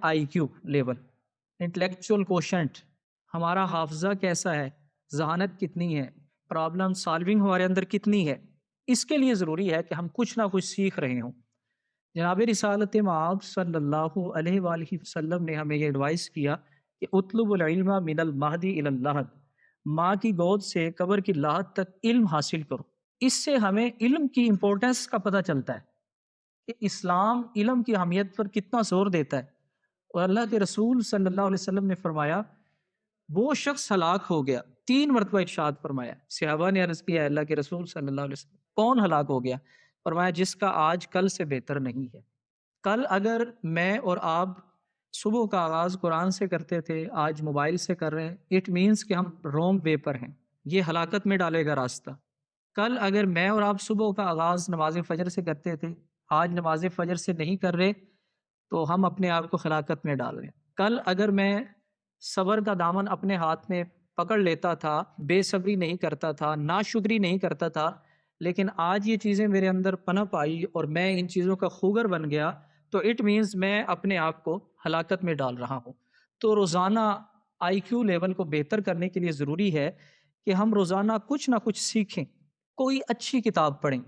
آئی Q level, intellectual quotient, ہمارا حافظہ کیسا ہے، ذہانت کتنی ہے، پرابلم سالونگ ہمارے اندر کتنی ہے۔ اس کے لیے ضروری ہے کہ ہم کچھ نہ کچھ سیکھ رہے ہوں۔ جناب رسالت مآب صلی اللہ علیہ وآلہ وسلم نے ہمیں یہ ایڈوائس کیا کہ اطلب العلم من المہدی الی اللحد، ماں کی گود سے قبر کی لاحد تک علم حاصل کرو۔ اس سے ہمیں علم کی امپورٹنس کا پتہ چلتا ہے کہ اسلام علم کی اہمیت پر کتنا زور دیتا ہے۔ اور اللہ کے رسول صلی اللہ علیہ وسلم نے فرمایا وہ شخص ہلاک ہو گیا، 3 مرتبہ ارشاد فرمایا۔ صحابہ نے عرض کیا اللہ کے رسول صلی اللہ علیہ وسلم کون ہلاک ہو گیا؟ فرمایا جس کا آج کل سے بہتر نہیں ہے۔ کل اگر میں اور آپ صبح کا آغاز قرآن سے کرتے تھے، آج موبائل سے کر رہے ہیں، اٹ مینس کہ ہم رونگ وے پر ہیں، یہ ہلاکت میں ڈالے گا راستہ۔ کل اگر میں اور آپ صبح کا آغاز نماز فجر سے کرتے تھے، آج نماز فجر سے نہیں کر رہے تو ہم اپنے آپ کو ہلاکت میں ڈال رہے ہیں۔ کل اگر میں صبر کا دامن اپنے ہاتھ میں پکڑ لیتا تھا، بے صبری نہیں کرتا تھا، ناشکری نہیں کرتا تھا، لیکن آج یہ چیزیں میرے اندر پنپ آئی اور میں ان چیزوں کا خوگر بن گیا، تو اٹ مینز میں اپنے آپ کو ہلاکت میں ڈال رہا ہوں۔ تو روزانہ آئی کیو لیول کو بہتر کرنے کے لیے ضروری ہے کہ ہم روزانہ کچھ نہ کچھ سیکھیں، کوئی اچھی کتاب پڑھیں۔